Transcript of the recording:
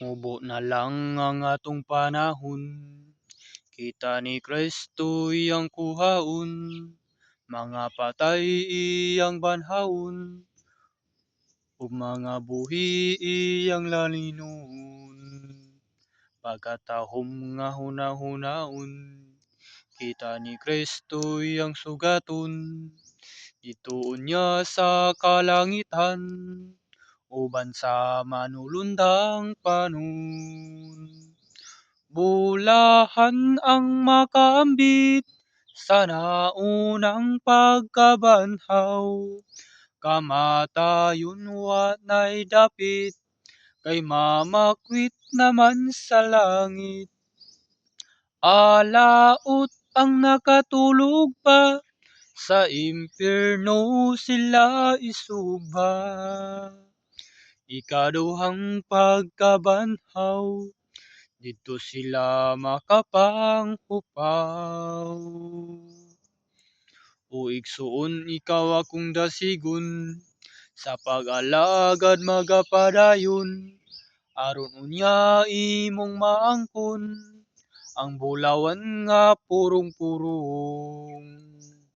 Mubo na lang ang atong panahon, kita ni Kristo iyang kuhaon, mga patay iyang banhaon, ug mga buhi iyang lalinon. Pagkatahom nga hunahunaon, kita ni Kristo iyang sugaton, ditoon niya sa kalangitan, uban sa manulundang panon. Bulahan ang makaambit sa naunang pagkabanhaw, kamatayon wa nay dapit, kay mamakwit naman sa langit. Alaot ang nakatulog pa, sa impyerno sila isugba. Ikaduhang pagkabanhaw, dito sila makapanghupaw. O igsuon ikaw akong dasigon, sa pag-alagad magapadayon, aron unya imong maangkon ang bulawan nga purong-purong.